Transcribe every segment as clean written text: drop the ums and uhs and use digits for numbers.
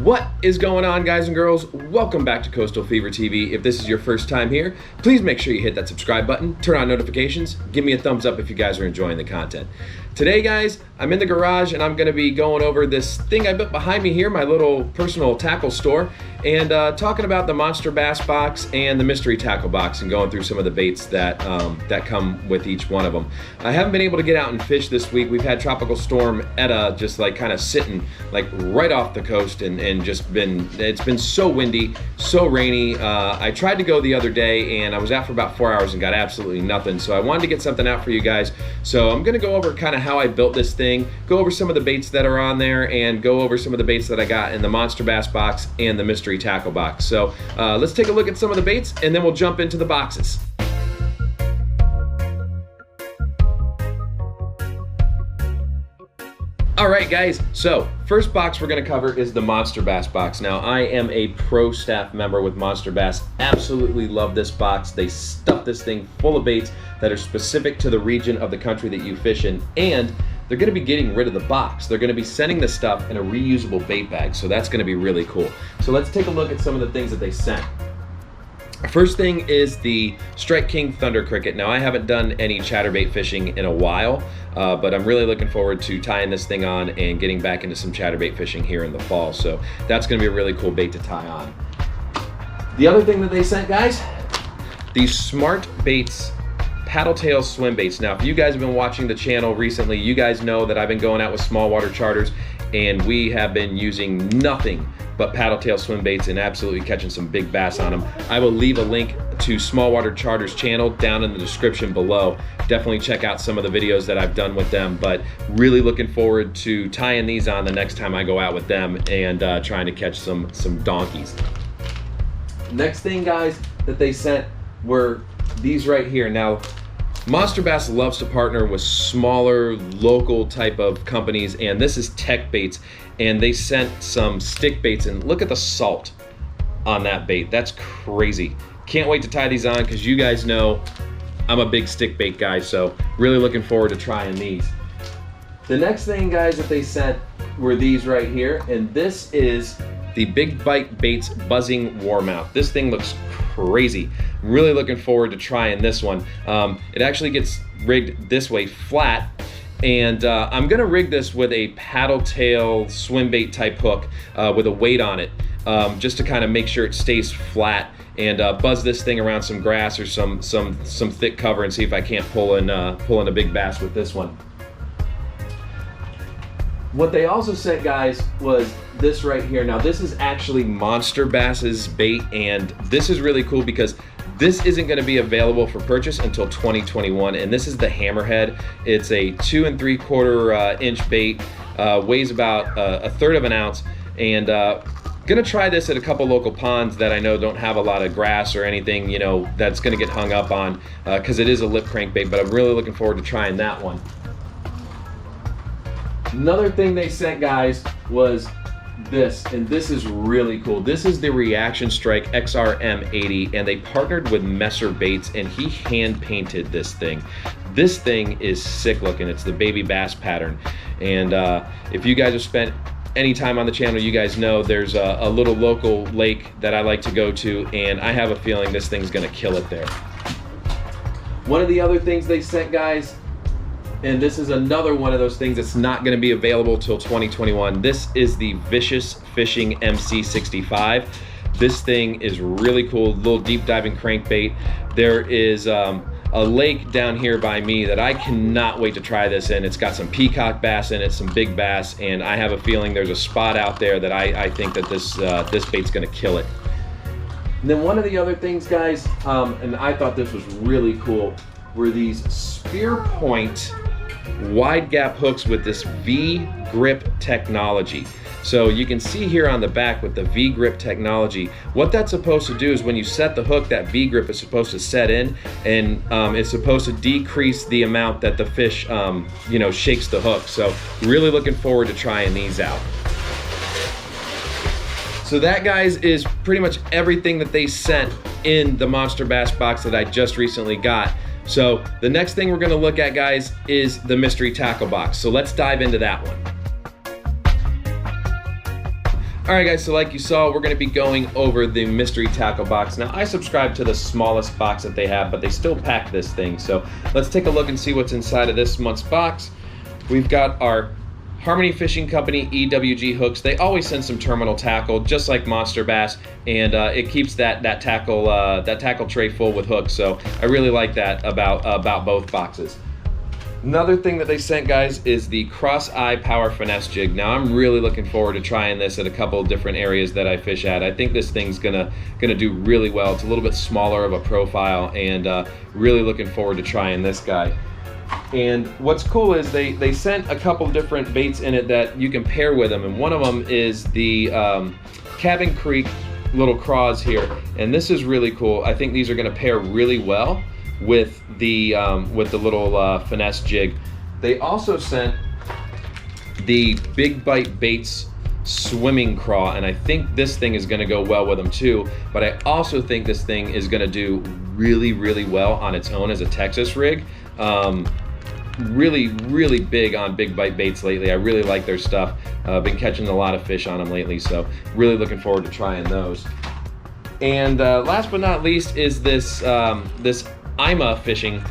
What is going on, guys and girls? Welcome back to Coastal Fever TV. If this is your first time here, please make sure you hit that subscribe button, turn on notifications, give me a thumbs up if you guys are enjoying the content. Today, guys, I'm in the garage and I'm going to be going over this thing I built behind me here, my little personal tackle store, and talking about the MONSTERBASS box and the mystery tackle box and going through some of the baits that that come with each one of them. I haven't been able to get out and fish this week. We've had Tropical Storm Etta just like kind of sitting like right off the coast and just it's been so windy, so rainy. I tried to go the other day and I was out for about 4 hours and got absolutely nothing. So I wanted to get something out for you guys. So I'm gonna go over kind of how I built this thing, go over some of the baits that are on there, and go over some of the baits that I got in the MONSTERBASS box and the mystery tackle box. So let's take a look at some of the baits and then we'll jump into the boxes. Alright guys, so first box we're going to cover is the MONSTERBASS box. Now I am a pro staff member with MONSTERBASS, absolutely love this box. They stuff this thing full of baits that are specific to the region of the country that you fish in, and they're going to be getting rid of the box. They're going to be sending the stuff in a reusable bait bag, so that's going to be really cool. So let's take a look at some of the things that they sent. First thing is the Strike King Thunder Cricket. Now I haven't done any chatterbait fishing in a while, but I'm really looking forward to tying this thing on and getting back into some chatterbait fishing here in the fall. So that's going to be a really cool bait to tie on. The other thing that they sent, guys, these Smart Baits paddle tail swim baits. Now if you guys have been watching the channel recently, you guys know that I've been going out with small water charters and we have been using nothing but paddle tail swim baits and absolutely catching some big bass on them. I will leave a link to Small Water Charters channel down in the description below. Definitely check out some of the videos that I've done with them, but really looking forward to tying these on the next time I go out with them and trying to catch some donkeys. Next thing, guys, that they sent were these right here. Now MONSTERBASS loves to partner with smaller local type of companies, and this is Tech Baits, and they sent some stick baits, and look at the salt on that bait. That's crazy. Can't wait to tie these on because you guys know I'm a big stick bait guy, so really looking forward to trying these. The next thing, guys, that they sent were these right here, and this is the Big Bite Baits Buzzing Warm Out. This thing looks crazy. I'm really looking forward to trying this one. It actually gets rigged this way flat, and I'm gonna rig this with a paddle tail swim bait type hook with a weight on it, just to kind of make sure it stays flat, and buzz this thing around some grass or some thick cover and see if I can't pull in a big bass with this one. What they also sent, guys, was this right here. Now this is actually MONSTERBASS's bait, and this is really cool because this isn't going to be available for purchase until 2021, and this is the Hammerhead. It's a 2 3/4 inch bait, weighs about a third of an ounce, and gonna try this at a couple local ponds that I know don't have a lot of grass or anything, you know, that's gonna get hung up on, because it is a lip crankbait, but I'm really looking forward to trying that one. Another thing they sent, guys, was this, and this is really cool. This is the Reaction Strike XRM80, and they partnered with Messer Baits, and he hand painted this thing. This thing is sick looking. It's the baby bass pattern, and if you guys have spent any time on the channel, you guys know there's a little local lake that I like to go to, and I have a feeling this thing's gonna kill it there. One of the other things they sent, guys, and this is another one of those things that's not going to be available till 2021. This is the Vicious Fishing MC65. This thing is really cool, little deep diving crankbait. There is a lake down here by me that I cannot wait to try this in. It's got some peacock bass in it, some big bass, and I have a feeling there's a spot out there that I think that this bait's going to kill it. And then one of the other things, guys, and I thought this was really cool, were these Spear Point wide gap hooks with this V-grip technology. So you can see here on the back with the V-grip technology, what that's supposed to do is when you set the hook, that V-grip is supposed to set in, and it's supposed to decrease the amount that the fish you know, shakes the hook. So really looking forward to trying these out. So that, guys, is pretty much everything that they sent in the MONSTERBASS box that I just recently got. So the next thing we're gonna look at, guys, is the mystery tackle box. So let's dive into that one. Alright guys, so like you saw, we're going to be going over the mystery tackle box. Now I subscribe to the smallest box that they have, but they still pack this thing. So let's take a look and see what's inside of this month's box. We've got our Harmony Fishing Company EWG hooks. They always send some terminal tackle, just like Monster Bass, and it keeps that tackle tray full with hooks. So I really like that about both boxes. Another thing that they sent, guys, is the Cross-Eye Power Finesse Jig. Now I'm really looking forward to trying this at a couple of different areas that I fish at. I think this thing's gonna do really well. It's a little bit smaller of a profile, and really looking forward to trying this guy. And what's cool is they sent a couple different baits in it that you can pair with them, and one of them is the Cabin Creek little craws here, and this is really cool. I think these are going to pair really well with the little finesse jig. They also sent the Big Bite Baits swimming craw, and I think this thing is going to go well with them too, but I also think this thing is going to do really well on its own as a Texas rig. Really big on Big Bite Baits lately. I really like their stuff. Been catching a lot of fish on them lately, so really looking forward to trying those. And last but not least is this this IMA Fishing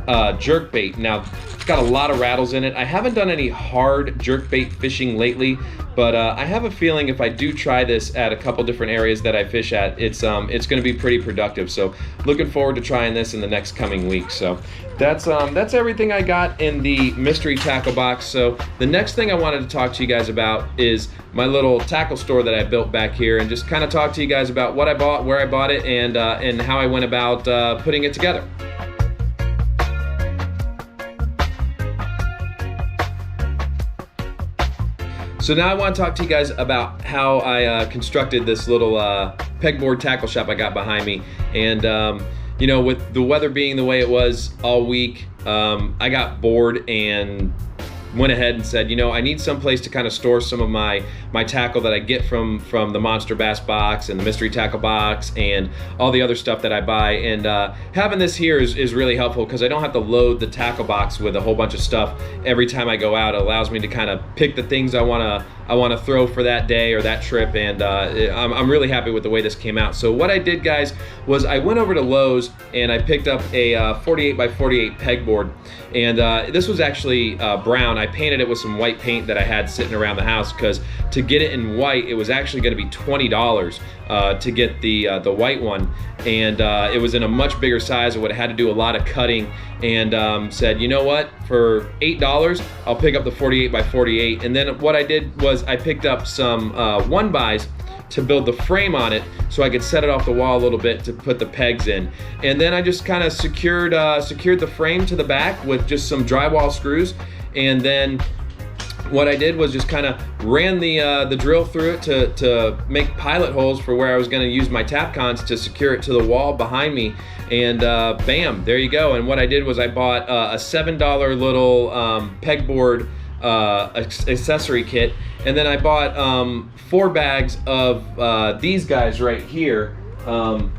jerkbait. Now it's got a lot of rattles in it. I haven't done any hard jerkbait fishing lately, but I have a feeling if I do try this at a couple different areas that I fish at, it's going to be pretty productive. So looking forward to trying this in the next coming weeks. So that's everything I got in the mystery tackle box. So the next thing I wanted to talk to you guys about is my little tackle store that I built back here, and just kind of talk to you guys about what I bought, where I bought it, and how I went about putting it together. So now I want to talk to you guys about how I constructed this little pegboard tackle shop I got behind me. And you know, with the weather being the way it was all week, I got bored and went ahead and said, you know, I need some place to kind of store some of my tackle that I get from the Monster Bass box and the mystery tackle box and all the other stuff that I buy. And having this here is really helpful because I don't have to load the tackle box with a whole bunch of stuff every time I go out. It allows me to kind of pick the things I want to throw for that day or that trip, and I'm really happy with the way this came out. So what I did, guys, was I went over to Lowe's and I picked up a 48 by 48 pegboard, and this was actually brown. I painted it with some white paint that I had sitting around the house, because to get it in white, it was actually going to be $20 to get the white one, and it was in a much bigger size. I would have had to do a lot of cutting, and said, you know what, for $8 I'll pick up the 48 by 48. And then what I did was I picked up some 1-bys to build the frame on it so I could set it off the wall a little bit to put the pegs in. And then I just kind of secured the frame to the back with just some drywall screws. And then what I did was just kind of ran the drill through it to make pilot holes for where I was going to use my Tapcons to secure it to the wall behind me. And bam, there you go. And what I did was I bought a $7 little pegboard accessory kit, and then I bought 4 bags of these guys right here. And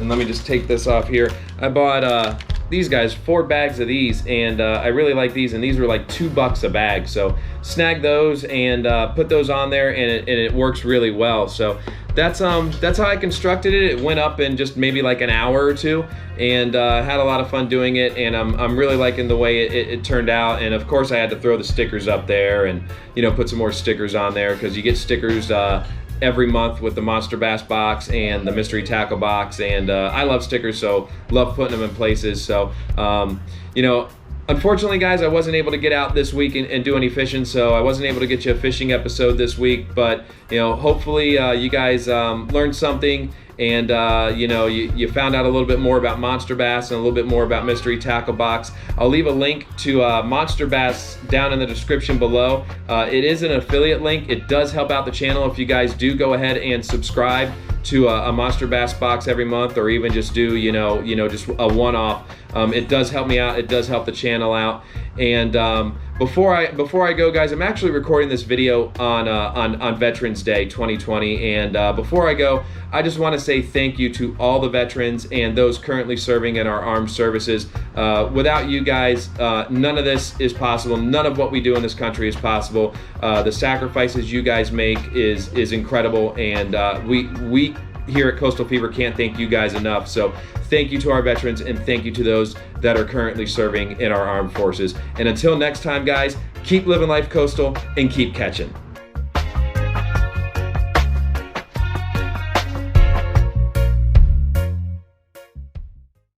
let me just take this off here. I bought these guys, 4 bags of these, and I really like these, and these were like $2 a bag. So snag those and put those on there, and it works really well. So that's how I constructed it. It went up in just maybe like an hour or two, and had a lot of fun doing it, and I'm really liking the way it turned out. And of course I had to throw the stickers up there and, you know, put some more stickers on there, because you get stickers every month with the Monster Bass box and the mystery tackle box, and I love stickers, so love putting them in places. So you know, unfortunately, guys, I wasn't able to get out this week and do any fishing, so I wasn't able to get you a fishing episode this week. But you know, hopefully you guys learned something, and you know, you found out a little bit more about Monster Bass and a little bit more about mystery tackle box. I'll leave a link to Monster Bass down in the description below. It is an affiliate link. It does help out the channel if you guys do go ahead and subscribe to a Monster Bass box every month, or even just do, you know, just a one-off It does help me out. It does help the channel out. And before I go, guys, I'm actually recording this video on Veterans Day 2020. And before I go, I just want to say thank you to all the veterans and those currently serving in our armed services. Without you guys, none of this is possible. None of what we do in this country is possible. The sacrifices you guys make is incredible, and we here at Coastal Fever can't thank you guys enough. So thank you to our veterans, and thank you to those that are currently serving in our armed forces. And until next time, guys, keep living life coastal and keep catching.